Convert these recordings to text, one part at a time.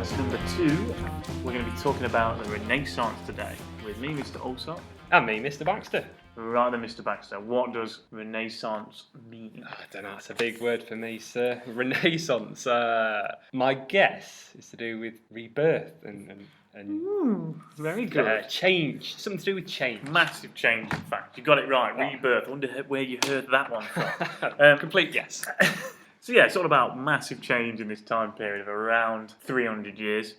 podcast number 2. We're going to be talking about the Renaissance today with me, Mr. Allsop. And me, Mr. Baxter. Right then, Mr. Baxter, what does Renaissance mean? I don't know, it's a big word for me, sir. Renaissance. My guess is to do with rebirth and Very good. change. Something to do with change. Massive change, in fact. You got it right. Rebirth. I wonder where you heard that one from. Complete guess. So yeah, it's all about massive change in this time period of around 300 years,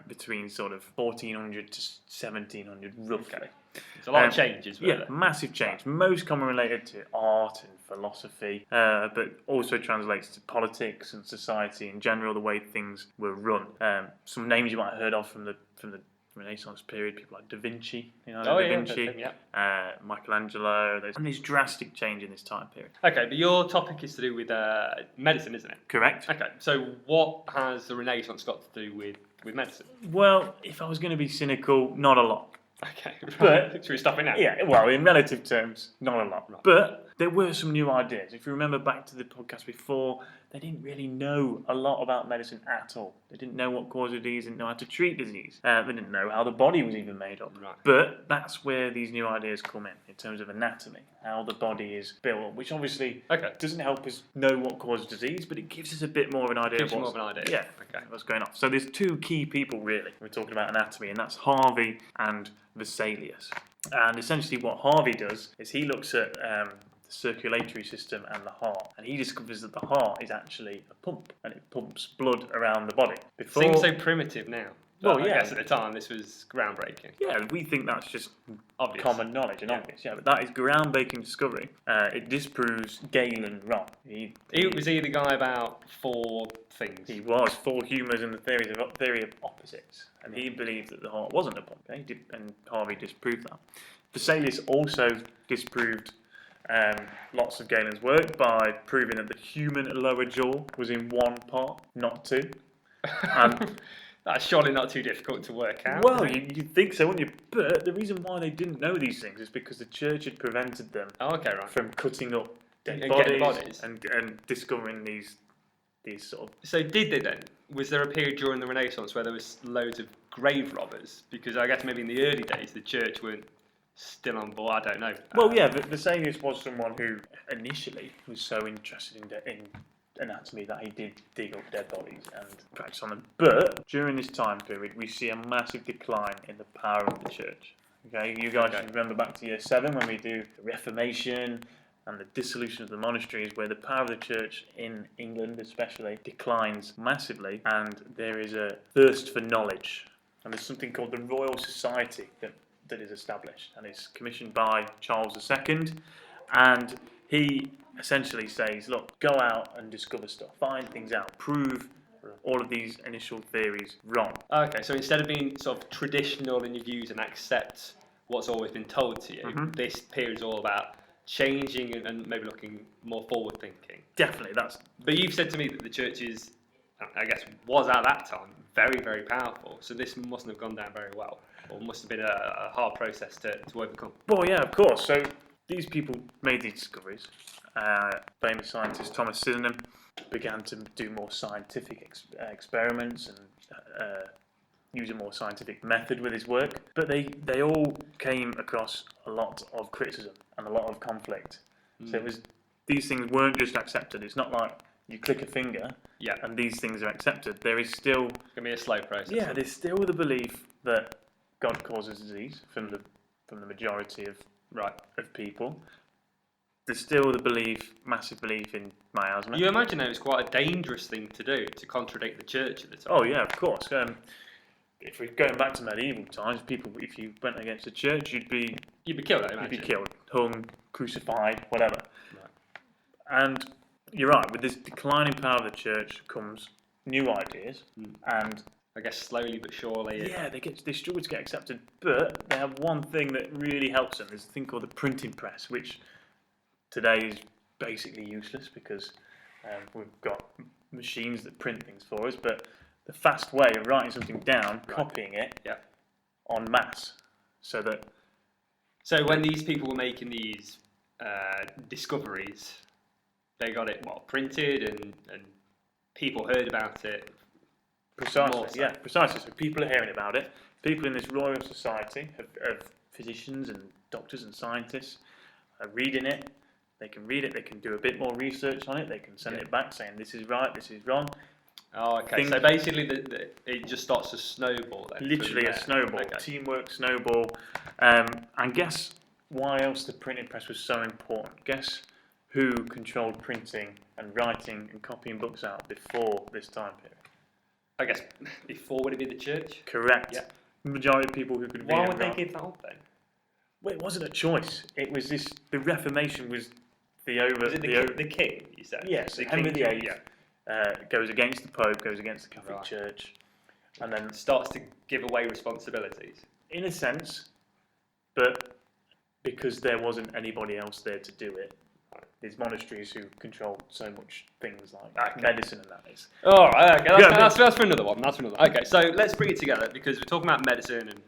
between sort of 1400 to 1700 roughly. There's a lot of changes, Yeah, massive change. Most common related to art and philosophy, but also translates to politics and society in general, the way things were run. Some names you might have heard of from the Renaissance period, people like Da Vinci, Michelangelo. There's drastic change in this time period. Okay, but your topic is to do with medicine, isn't it? Correct. Okay, so what has the Renaissance got to do with medicine? Well, if I was going to be cynical, not a lot. Okay, But should we stop it now? Yeah, well, in relative terms, not a lot. Right. But there were some new ideas. If you remember back to the podcast before, they didn't really know a lot about medicine at all. They didn't know what caused disease, didn't know how to treat disease. They didn't know how the body was even made up. Right. But that's where these new ideas come in terms of anatomy, how the body is built, which obviously doesn't help us know what caused disease, but it gives us a bit more of an idea. Gives you more of an idea. Yeah, what's going on. So there's two key people, really, we're talking about anatomy, and that's Harvey and Vesalius. And essentially what Harvey does is he looks at the circulatory system and the heart, and he discovers that the heart is actually a pump, and it pumps blood around the body. Seems so primitive now. Well, I yeah. guess at the time this was groundbreaking. Yeah, we think that's just Obvious. common knowledge and obvious. Yeah, but that is groundbreaking discovery. It disproves Galen wrong. He was the guy about 4 things. He was 4 humours in the theory of opposites, and he believed that the heart wasn't a pump. And Harvey disproved that. Vesalius also disproved lots of Galen's work by proving that the human lower jaw was in one part, not 2. And that's surely not too difficult to work out. well, you'd think so, wouldn't you? But the reason why they didn't know these things is because the church had prevented them from cutting up dead bodies and discovering these sort of... So did they then? Was there a period during the Renaissance where there was loads of grave robbers? Because I guess maybe in the early days the church weren't still on board. I don't know. Well, yeah, Vesalius was someone who initially was so interested in anatomy that he did dig up dead bodies and practice on them. But during this time period, we see a massive decline in the power of the church. Okay, you guys remember back to year 7 when we do the Reformation and the dissolution of the monasteries, where the power of the church in England especially declines massively, and there is a thirst for knowledge. And there's something called the Royal Society that is established, and it's commissioned by Charles II, and he essentially says, look, go out and discover stuff, find things out, prove all of these initial theories wrong. Okay, so instead of being sort of traditional in your views and accept what's always been told to you, this period is all about changing and maybe looking more forward thinking. Definitely, But you've said to me that the church is, I guess, was at that time very, very powerful, so this mustn't have gone down very well, or must have been a hard process to overcome. Well, yeah, of course. So these people made these discoveries. Famous scientist Thomas Sydenham began to do more scientific experiments and use a more scientific method with his work. But they all came across a lot of criticism and a lot of conflict. So these things weren't just accepted. It's not like you click a finger and these things are accepted. There is still... It's going to be a slow process. Yeah, there's still the belief that God causes disease from the majority of people. There's still the massive belief in miasma. You imagine it was quite a dangerous thing to do, to contradict the church at the time. Oh yeah, of course. If we're going back to medieval times, if you went against the church, you'd be killed. I imagine. You'd be killed, hung, crucified, whatever. Right. And you're right. With this declining power of the church comes new ideas, and I guess slowly but surely. Yeah, they struggle to get accepted, but they have one thing that really helps them. There's a thing called the printing press, which today is basically useless because we've got machines that print things for us, but the fast way of writing something down, copying it en masse, so when these people were making these discoveries, they got it printed and people heard about it Precisely, more so. yeah, precisely. So people are hearing about it. People in this Royal Society of physicians and doctors and scientists are reading it. They can read it. They can do a bit more research on it. They can send it back saying this is right, this is wrong. Oh, okay. So basically, it just starts to snowball. Then, Literally a snowball, Okay. teamwork snowball. And guess why else the printing press was so important? Guess who controlled printing and writing and copying books out before this time period? I guess before would it be the church? Correct. Yeah. Majority of people who could read Why and would they write. give that up then? Well, it wasn't a choice. It was this. The Reformation was the Was it the king? You said. Yes, the Henry king, VIII yeah. Goes against the Pope, goes against the Catholic Right. Church, and then Starts to give away responsibilities. in a sense, but because there wasn't anybody else there to do it, there's monasteries who controlled so much things like medicine and that is. All right, okay, Yeah, that's for another one. That's for another. Okay, so let's bring it together because we're talking about medicine and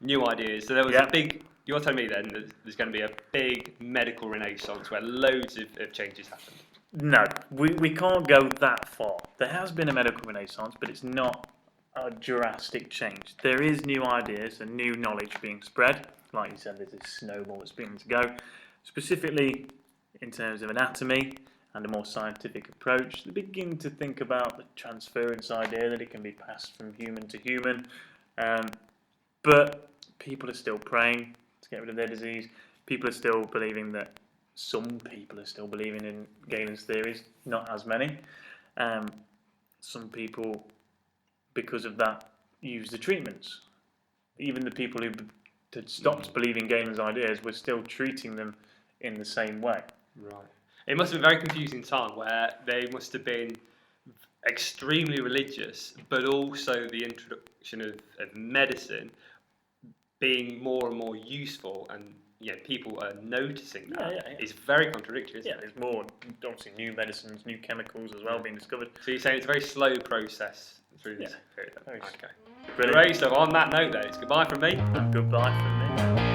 new ideas. So there was a big. You're telling me then that there's going to be a big medical renaissance where loads of changes happened. No, we can't go that far. There has been a medical renaissance, but it's not a drastic change. There is new ideas and new knowledge being spread. Like you said, there's this snowball that's beginning to go. Specifically in terms of anatomy and a more scientific approach, they begin to think about the transference idea that it can be passed from human to human. But people are still praying to get rid of their disease. People are still believing that. Some people are still believing in Galen's theories, not as many. Some people, because of that, use the treatments. Even the people who had stopped believing Galen's ideas were still treating them in the same way. Right. It must have been a very confusing time where they must have been extremely religious, but also the introduction of medicine being more and more useful, and people are noticing that. It's very contradictory, isn't it? There's more, obviously, new medicines, new chemicals as well being discovered. So you're saying it's a very slow process through this period? Very Okay. Brilliant. Great, so on that note then, it's goodbye from me. And goodbye from me.